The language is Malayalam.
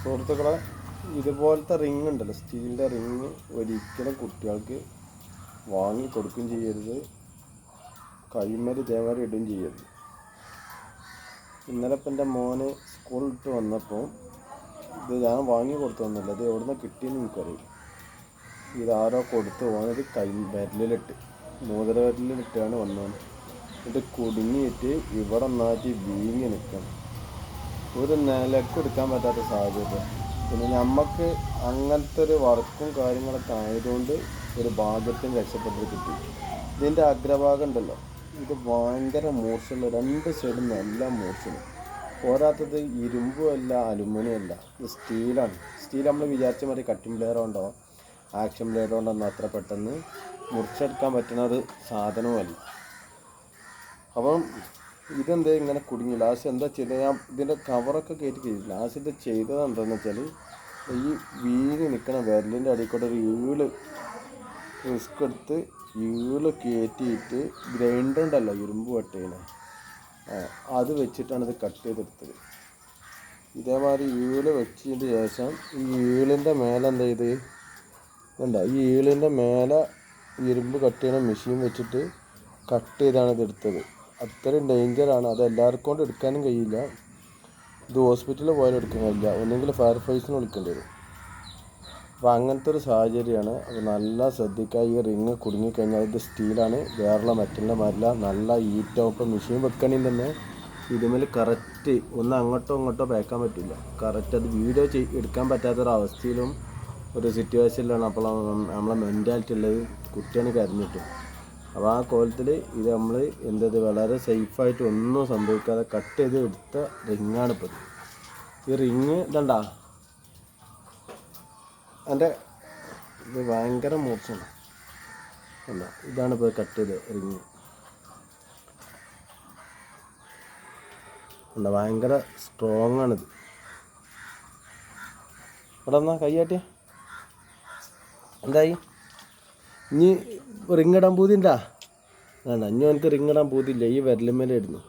സുഹൃത്തുക്കളെ, ഇതുപോലത്തെ റിങ് ഉണ്ടല്ലോ, സ്റ്റീലിൻ്റെ റിങ് ഒരിക്കലും കുട്ടികൾക്ക് വാങ്ങി കൊടുക്കുകയും ചെയ്യരുത്, കൈമേൽ ഇതേമാതിരി ഇടുകയും ചെയ്യരുത്. ഇന്നലെ ഇപ്പം എൻ്റെ മോന് സ്കൂളിലിട്ട് വന്നപ്പോൾ ഇത് ഞാൻ വാങ്ങി കൊടുത്തൊന്നുമില്ല, ഇത് എവിടെ നിന്ന് കിട്ടിയെന്ന് എനിക്കറിയില്ല. ഇതാരോ കൊടുത്ത് ഓനത് വിരലിലിട്ട്, മോതിര വിരലിലിട്ടാണ് വന്നത്. ഇത് കുടുങ്ങിയിട്ട് ഇവിടെ നന്നായിട്ട് വീങ്ങി നിൽക്കണം, ഒരു നിലക്ക് എടുക്കാൻ പറ്റാത്ത സാഹചര്യം. പിന്നെ നമുക്ക് അങ്ങനത്തെ ഒരു വർക്കും കാര്യങ്ങളൊക്കെ ആയതുകൊണ്ട് ഒരു ഭാഗത്തിന് രക്ഷപ്പെട്ട് കിട്ടി. ഇതിൻ്റെ അഗ്രഭാഗം ഉണ്ടല്ലോ, ഇത് ഭയങ്കര മൂർച്ചയുള്ള, രണ്ട് സൈഡും നല്ല മൂർച്ചയാണ്. പോരാത്തത് ഇരുമ്പും അല്ല അലുമിനിയം അല്ല, ഇത് സ്റ്റീലാണ്. സ്റ്റീൽ നമ്മൾ വിചാരിച്ച മാതിരി കട്ടിംഗ് ബ്ലേഡ് കൊണ്ടോ ആക്ഷൻ ബ്ലേഡ് കൊണ്ടൊന്നും അത്ര പെട്ടെന്ന് മുറിച്ചെടുക്കാൻ പറ്റുന്ന ഒരു സാധനവുമല്ല. അപ്പം ഇതെന്താ ഇങ്ങനെ കുടുങ്ങി. ലാസ്റ്റ് എന്താ ചെയ്തത്, ഞാൻ ഇതിൻ്റെ കവറൊക്കെ കയറ്റി കഴിഞ്ഞില്ല. ലാസ്റ്റ് ഇത് ചെയ്തത് എന്താണെന്ന് വെച്ചാൽ, ഈ വീങ്ങി നിൽക്കണ വിരലിൻ്റെ അടിയിൽ കൂടെ ഒരു റിസ്ക് എടുത്ത് കയറ്റിയിട്ട് ഗ്രൈൻഡർ ഉണ്ടല്ലോ, ഇരുമ്പ് വെട്ടേനെ, അത് വെച്ചിട്ടാണ് ഇത് കട്ട് ചെയ്തെടുത്തത്. ഇതേമാതിരി വെച്ചതിന് ശേഷം ഈ ഈളിൻ്റെ മേലെ എന്താ ചെയ്ത് വേണ്ട, ഈ ഈളിൻ്റെ മേലെ ഇരുമ്പ് കട്ട് ചെയ്യുന്ന മെഷീൻ വെച്ചിട്ട് കട്ട് ചെയ്താണ് ഇത് എടുത്തത്. അത്രയും ഡേഞ്ചറാണ്, അത് എല്ലാവർക്കും കൊണ്ട് എടുക്കാനും കഴിയില്ല. ഇത് ഹോസ്പിറ്റലിൽ പോയാലും എടുക്കാൻ കഴിയില്ല, ഒന്നെങ്കിൽ ഫയർ ഫോഴ്സിന് വിളിക്കേണ്ടി വരും. അപ്പോൾ അങ്ങനത്തെ ഒരു സാഹചര്യമാണ്. അപ്പോൾ നല്ല ശ്രദ്ധിക്കുക, ഈ റിങ് കുടുങ്ങിക്കഴിഞ്ഞാൽ ഇത് സ്റ്റീലാണ്, വേറെ മെറ്റലിൻ്റെ മരില്ല, നല്ല ഹീറ്റാവും. ഇപ്പോൾ മെഷീൻ വെക്കണമെങ്കിൽ തന്നെ ഇതുമേൽ കറക്റ്റ് ഒന്ന് അങ്ങോട്ടോ ഇങ്ങോട്ടോ പേക്കാൻ പറ്റില്ല, കറക്റ്റ് അത് വീഡിയോ എടുക്കാൻ പറ്റാത്തൊരവസ്ഥയിലും ഒരു സിറ്റുവേഷനിലാണ് അപ്പോൾ നമ്മളെ മെൻറ്റാലിറ്റി ഉള്ളത്. കുട്ടിയാണ് കരഞ്ഞിട്ടും. അപ്പോൾ ആ കോലത്തിൽ ഇത് നമ്മൾ എന്തത് വളരെ സേഫായിട്ട് ഒന്നും സംഭവിക്കാതെ കട്ട് ചെയ്ത് എടുത്ത റിങ്ങാണിപ്പോൾ. ഈ റിങ് ഇതണ്ടാ, എൻ്റെ ഇത് ഭയങ്കര മൂർച്ചയാണ് അല്ല, ഇതാണിപ്പോൾ കട്ട് ചെയ്ത് റിങ് അല്ല, ഭയങ്കര സ്ട്രോങ് ആണിത്. ഇവിടെ എന്നാ കൈയാട്ടിയ എന്തായി, ഇനി റിങ് ഇടാൻ പൂതിണ്ടാ വേണ്ട, ഇനി എനിക്ക് റിങ് ഇടാൻ പൂതില്ല, ഈ വിരലുമേലായിരുന്നു.